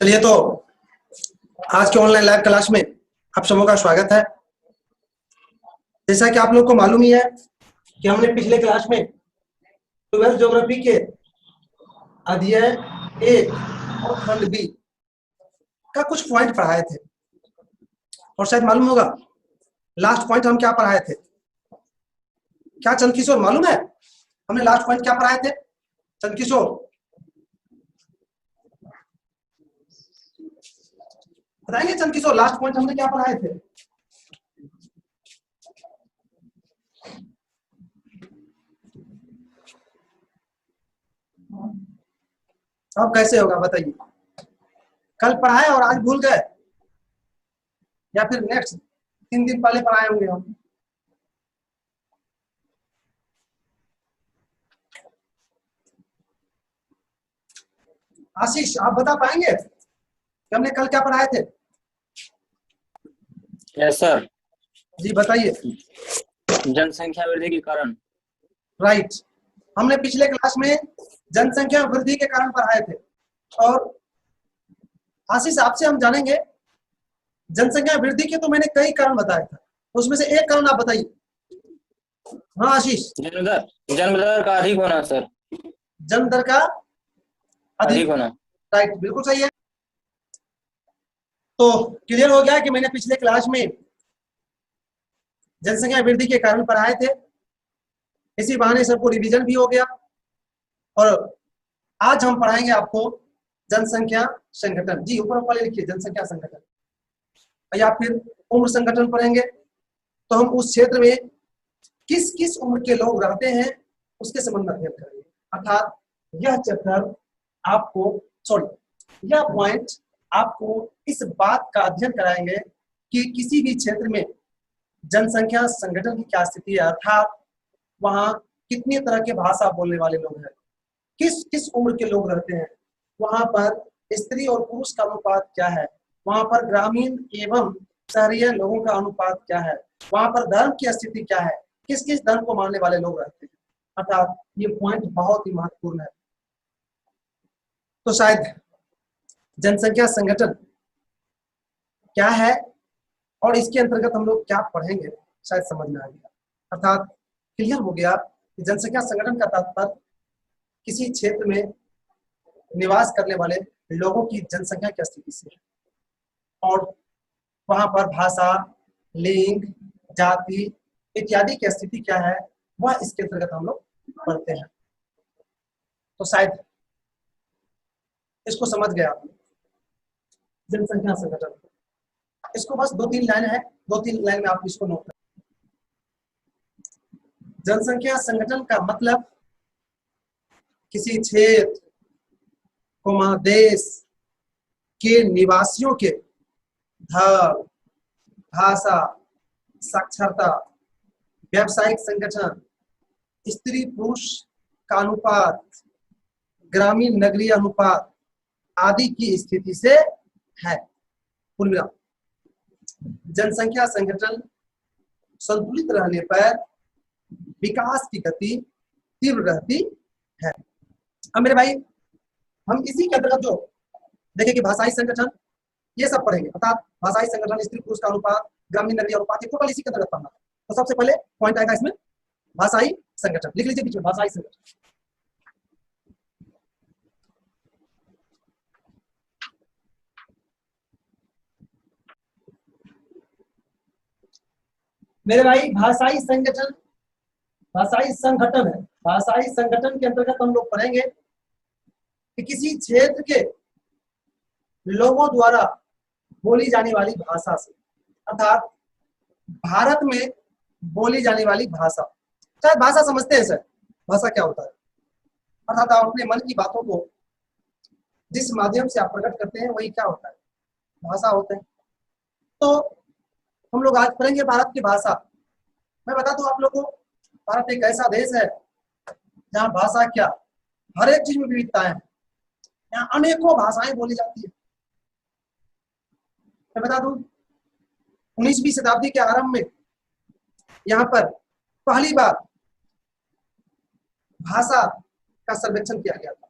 चलिए तो आज के ऑनलाइन लाइव क्लास में आप सबों का स्वागत है। जैसा कि आप लोग को मालूम ही है कि हमने पिछले क्लास में 12th ज्योग्राफी के अध्याय 1 और खंड बी का कुछ पॉइंट पढ़ाए थे और शायद मालूम होगा लास्ट पॉइंट हम क्या पढ़ाए थे। क्या चंदकिशोर मालूम है हमने लास्ट पॉइंट क्या पढ़ाए थे? चंदकिशोर बताएंगे? चंदकिशोर लास्ट पॉइंट हमने क्या पढ़ाए थे? अब कैसे होगा बताइए? कल पढ़ाए और आज भूल गए या फिर नेक्स्ट 3 दिन पहले पढ़ाए होंगे हम। आशीष आप बता पाएंगे कि हमने कल क्या पढ़ाए थे? Yes sir. जी बताइए। जनसंख्या वृद्धि के कारण। राइट, हमने पिछले क्लास में जनसंख्या वृद्धि के कारण पढ़ाए थे और आशीष आपसे हम जानेंगे जनसंख्या वृद्धि के तो मैंने कई कारण बताए थे, उसमें से एक कारण आप बताइए। हाँ आशीष। जन्म दर का अधिक होना सर। जन्म दर का अधिक होना। राइट, बिल्कुल सही है। तो क्लियर हो गया कि मैंने पिछले क्लास में जनसंख्या वृद्धि के कारण पढ़ाए थे, इसी बहाने सबको रिवीजन भी हो गया। और आज हम पढ़ाएंगे आपको जनसंख्या संगठन। जी ऊपर वाले लिखिए जनसंख्या संगठन, या फिर उम्र संगठन पढ़ेंगे। तो हम उस क्षेत्र में किस किस उम्र के लोग रहते हैं उसके संबंध में अध्ययन करेंगे। अर्थात यह चैप्टर आपको यह पॉइंट आपको इस बात का अध्ययन कराएंगे कि किसी भी क्षेत्र में जनसंख्या संगठन की क्या स्थिति है, अर्थात वहां कितनी तरह के भाषा बोलने वाले लोग हैं, किस किस उम्र के लोग रहते हैं, वहां पर स्त्री और पुरुष का अनुपात क्या है, वहां पर ग्रामीण एवं शहरीय लोगों का अनुपात क्या है, वहां पर धर्म की स्थिति क्या है, किस किस धर्म को मानने वाले लोग रहते हैं। अर्थात ये पॉइंट बहुत ही महत्वपूर्ण है। तो शायद जनसंख्या संगठन क्या है और इसके अंतर्गत हम लोग क्या पढ़ेंगे शायद समझ में आ गया। अर्थात क्लियर हो गया कि जनसंख्या संगठन का तात्पर्य किसी क्षेत्र में निवास करने वाले लोगों की जनसंख्या की स्थिति से है और वहां पर भाषा, लिंग, जाति इत्यादि की स्थिति क्या है वह इसके अंतर्गत हम लोग पढ़ते हैं। तो शायद इसको समझ गया आपने जनसंख्या संगठन। इसको बस 2-3 लाइन है, 2-3 लाइन में आप इसको नोट करें। जनसंख्या संगठन का मतलब किसी क्षेत्र देश के निवासियों के धर्म, भाषा, साक्षरता, व्यावसायिक संगठन, स्त्री पुरुष का अनुपात, ग्रामीण नगरीय अनुपात आदि की स्थिति से है। जनसंख्या संगठन संतुलित रहने पर विकास की गति तीव्र रहती है। अब मेरे भाई हम इसी के अंतर्गत जो देखें कि भाषाई संगठन ये सब पढ़ेंगे, अर्थात भाषाई संगठन, स्त्री पुरुष का अनुपात, ग्रामीण नगरीय अनुपात, ये टोटल इसी के अंतर्गत पढ़ना है। तो सबसे पहले पॉइंट आएगा इसमें भाषाई संगठन, लिख लीजिए बीच में भाषाई संगठन। मेरे भाई भाषाई संगठन भाषाई संगठन है। भाषाई संगठन के अंतर्गत हम लोग पढ़ेंगे कि किसी क्षेत्र के लोगों द्वारा बोली जाने वाली भाषा से, अर्थात भारत में बोली जाने वाली भाषा। शायद भाषा समझते हैं सर, भाषा क्या होता है? अर्थात आप अपने मन की बातों को जिस माध्यम से आप प्रकट करते हैं वही क्या होता है? भाषा होता है। तो हम लोग आज पढ़ेंगे भारत की भाषा। मैं बता दूं आप लोगों को, भारत एक ऐसा देश है जहाँ भाषा क्या हर एक चीज में विविधताएं हैं। यहाँ अनेकों भाषाएं बोली जाती है। मैं बता दूं 19वीं शताब्दी के आरंभ में यहाँ पर पहली बार भाषा का सर्वेक्षण किया गया था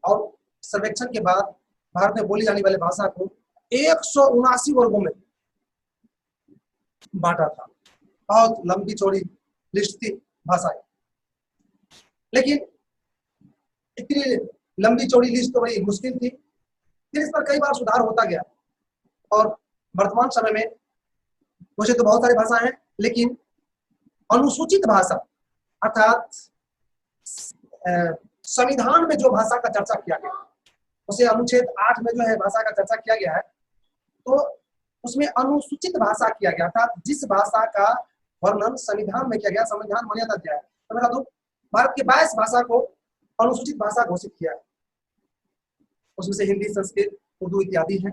और सर्वेक्षण के बाद भारत में बोली जाने वाली भाषा को 179 वर्गों में बांटा था। बहुत लंबी चौड़ी लिस्ट थी भाषाएं, लेकिन इतनी लंबी चौड़ी लिस्ट तो बड़ी मुश्किल थी। फिर इस पर कई बार सुधार होता गया और वर्तमान समय में वैसे तो बहुत सारी भाषाएं हैं, लेकिन अनुसूचित भाषा अर्थात संविधान में जो भाषा का चर्चा किया गया, उसे अनुच्छेद 8 में जो है भाषा का चर्चा किया गया है, तो उसमें अनुसूचित भाषा किया गया, अर्थात जिस भाषा का वर्णन संविधान में किया गया, संविधान मान्यता दिया है। तो बता दूं, भारत के 22 भाषा को अनुसूचित भाषा घोषित किया है, उसमें से हिंदी, संस्कृत, उर्दू इत्यादि है।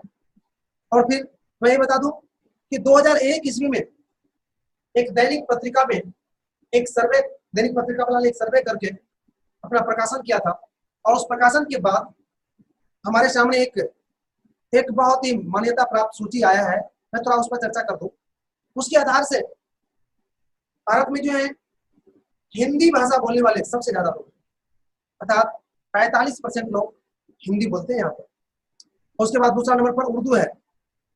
और फिर मैं ये बता दूं कि 2001 ईस्वी में एक दैनिक पत्रिका में एक सर्वे, दैनिक पत्रिका वाला एक सर्वे करके अपना प्रकाशन किया था, और उस प्रकाशन के बाद हमारे सामने एक बहुत ही मान्यता प्राप्त सूची आया है। मैं थोड़ा उस पर चर्चा कर दूं। उसके आधार से भारत में जो है हिंदी भाषा बोलने वाले सबसे ज्यादा लोग, अर्थात 45% लोग हिंदी बोलते हैं यहाँ पर। उसके बाद दूसरा नंबर पर उर्दू है,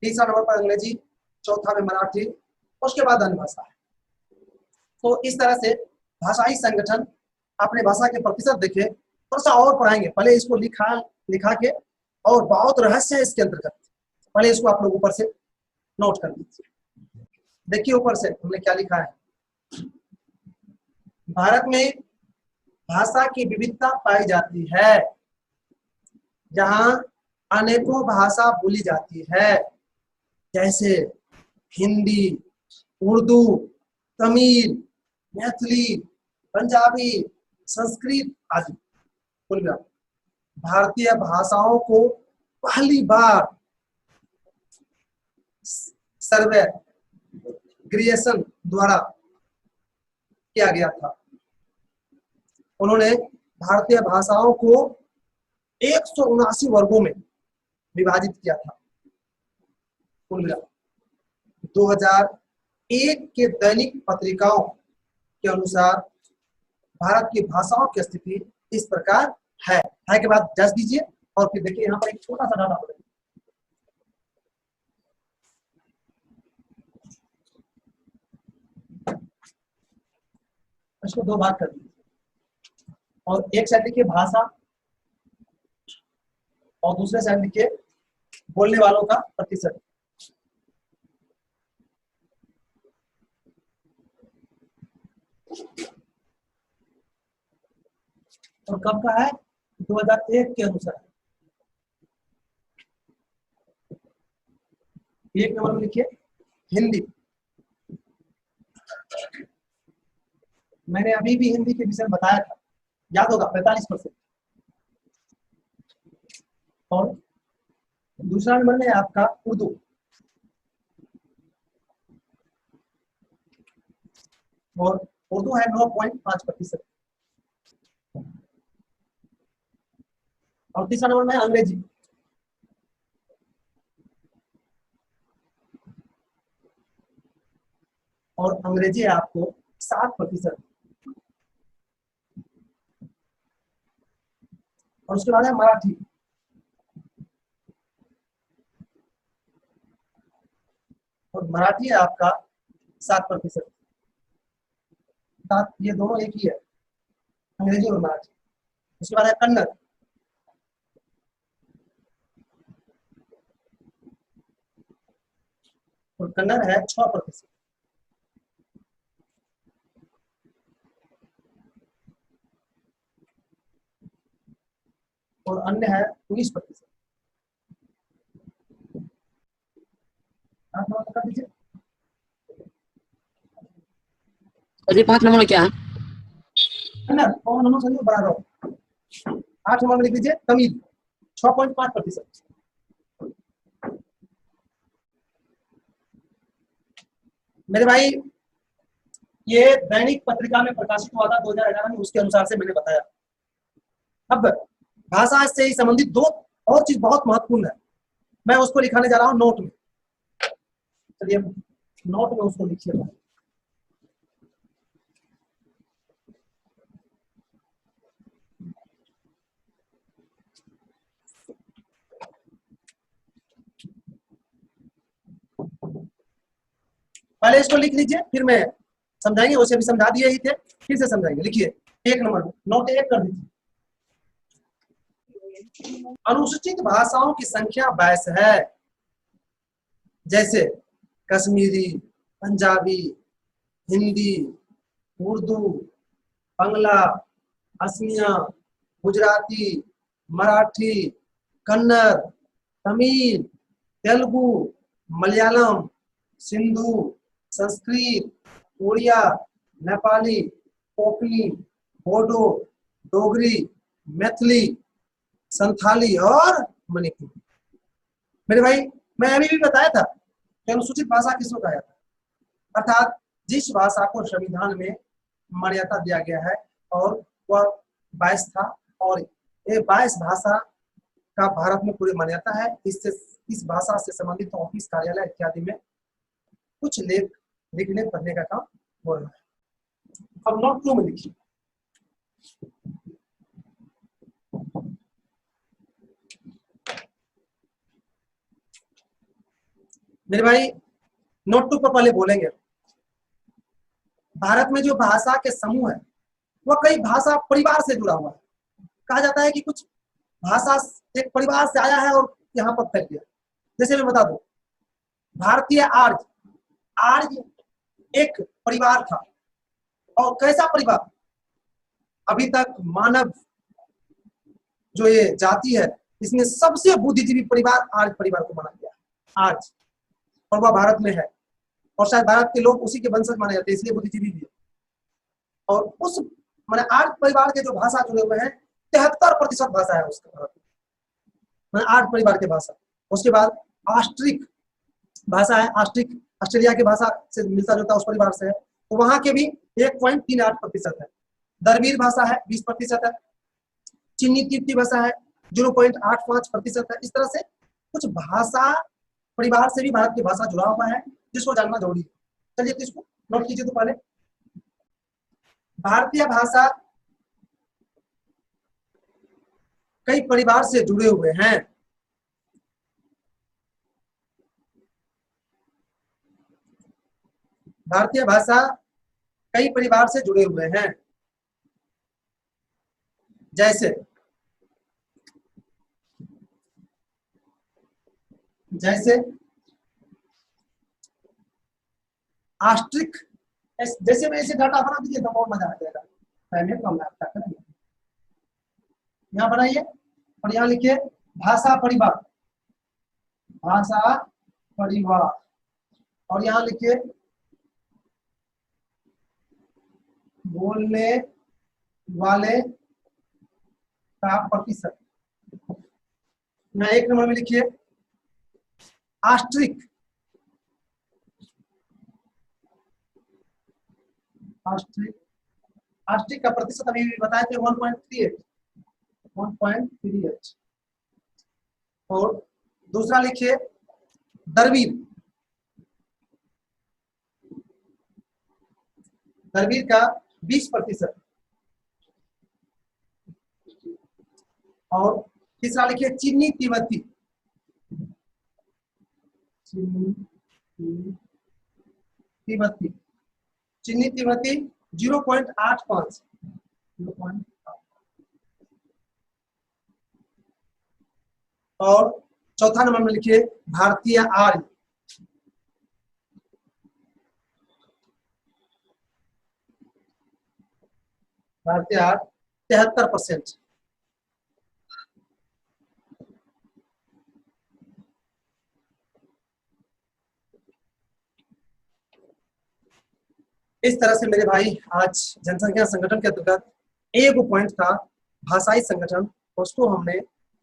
तीसरा नंबर पर अंग्रेजी, चौथा में मराठी, उसके बाद अन्य भाषा है। तो इस तरह से भाषाई संगठन अपने भाषा के प्रतिशत देखे, थोड़ा सा और पढ़ाएंगे। पहले इसको लिखा के, और बहुत रहस्य है इसके अंतर्गत, पहले इसको आप लोग ऊपर से नोट कर लीजिए। देखिए ऊपर से हमने क्या लिखा है। भारत में भाषा की विविधता पाई जाती है, जहां अनेकों भाषा बोली जाती है, जैसे हिंदी, उर्दू, तमिल, मैथिली, पंजाबी, संस्कृत आदि। कुल मिला भारतीय भाषाओं को पहली बार सर्वे ग्रिएशन द्वारा किया गया था। उन्होंने भारतीय भाषाओं को 179 वर्गों में विभाजित किया था। कुल मिला 2001 के दैनिक पत्रिकाओं के अनुसार भारत की भाषाओं की स्थिति इस प्रकार है के बाद जज दीजिए, और फिर देखिए यहाँ पर एक छोटा सा डाटा हो। इसको दो भाग कर दीजिए, और एक साइड लिखिए भाषा, और दूसरे साइड लिखिए बोलने वालों का प्रतिशत। और कब का है? 2001 के अनुसार। एक नंबर में लिखिए हिंदी। मैंने अभी भी हिंदी के विषय में बताया था, याद होगा, 45%। और दूसरा नंबर में आपका उर्दू, और उर्दू है 9.5%। और तीसरा नंबर में अंग्रेजी, और अंग्रेजी है आपको 7%। और उसके बाद है मराठी, और मराठी है आपका 7%। ये दोनों एक ही है, अंग्रेजी और मराठी। उसके बाद है कन्नड़, और कन्नड़ है 6%। और अन्य है 19%। आप नोट कर दीजिए। अजी 5 नंबर में क्या है? कन्नड़ और नंबर समझो बड़ा रहो। 8 नंबर में लिख लीजिए तमिल, 6.5%। मेरे भाई ये दैनिक पत्रिका में प्रकाशित हुआ था 2011 में, उसके अनुसार से मैंने बताया। अब भाषा से ही संबंधित दो और चीज बहुत महत्वपूर्ण है, मैं उसको लिखाने जा रहा हूं नोट में। चलिए नोट में उसको लिखिए। पहले इसको लिख लीजिए, फिर मैं समझाएंगे, उसे भी समझा दिए ही थे, फिर से समझाएंगे। लिखिए 1 नंबर नोट 1 कर दीजिए। अनुसूचित भाषाओं की संख्या 22 है, जैसे कश्मीरी, पंजाबी, हिंदी, उर्दू, बांग्ला, असमिया, गुजराती, मराठी, कन्नड़, तमिल, तेलुगु, मलयालम, सिंधु, संस्कृत, उड़िया, नेपाली, कोंकणी, बोडो, डोगरी, मैथिली, संथाली और मणिपुरी। मेरे भाई, मैं अभी भी बताया था कि अनुसूचित भाषा किसको कहा जाता है, अर्थात जिस भाषा को संविधान में मान्यता दिया गया है, और वह 22 था, और ये 22 भाषा का भारत में पूरी मान्यता है। इससे इस भाषा से संबंधित ऑफिस, कार्यालय इत्यादि में कुछ लेख लिखने पढ़ने का काम हो रहा है। अब नोट 2 में लिखिए। मेरे भाई, नोट 2 पर पहले बोलेंगे। भारत में जो भाषा के समूह है वह कई भाषा परिवार से जुड़ा हुआ है। कहा जाता है कि कुछ भाषा एक परिवार से आया है और यहाँ पर फैल गया। जैसे मैं बता दूं, भारतीय आर्य, आर्य एक परिवार था, और कैसा परिवार? अभी तक मानव जो ये जाति है, इसमें सबसे बुद्धिजीवी परिवार आर्य परिवार को माना गया, आर्य, और वह भारत में है, और शायद भारत के लोग उसी के वंशज माने जाते हैं, इसलिए बुद्धिजीवी भी है। और उस माने आर्य परिवार के जो भाषा जुड़े हुए हैं, 73% भाषा है उसका भारत में, आर्य परिवार की भाषा। उसके बाद ऑस्ट्रिक भाषा है, ऑस्ट्रिक ऑस्ट्रेलिया की भाषा से मिलता जुलता उस परिवार से है, तो वहां के भी 1.38% है। द्रविड़ भाषा है, 20% है। चीनी तिब्बती भाषा है, 0.85% है। इस तरह से कुछ भाषा परिवार से भी भारत की भाषा जुड़ा हुआ है, जिसको जानना जरूरी है। चलिए तो इसको नोट कीजिए। तो पहले भारतीय भाषा कई परिवार से जुड़े हुए हैं। भारतीय भाषा कई परिवार से जुड़े हुए हैं, जैसे जैसे ऑस्ट्रिक। जैसे मैं इसे डाटा बना दीजिए तो बहुत मजा आ जाएगा, पहले कम लगता है। यहाँ बनाइए और यहाँ लिखिए भाषा परिवार, भाषा परिवार, और यहाँ लिखिए बोलने वाले का प्रतिशत। यहाँ 1 नंबर में लिखिए ऑस्ट्रिक, ऑस्ट्रिक, ऑस्ट्रिक का प्रतिशत अभी भी बताए थे 1.38, 1.38। और दूसरा लिखिए द्रविड़, द्रविड़ का 20%। और तीसरा लिखिए चीनी तिब्बती, तिब्बती, चीनी तिब्बती 0.85। और चौथा नंबर में लिखिए भारतीय आर्य, भारतीय आर्य 73%। इस तरह से मेरे भाई आज जनसंख्या संगठन के अंतर्गत एक पॉइंट था भाषाई संगठन, उसको हमने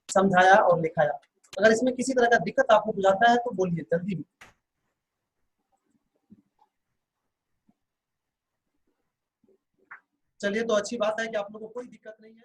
समझाया और लिखाया। अगर इसमें किसी तरह का दिक्कत आपको बुझाता है तो बोलिए जल्दी भी। चलिए, तो अच्छी बात है कि आप लोगों को कोई दिक्कत नहीं है।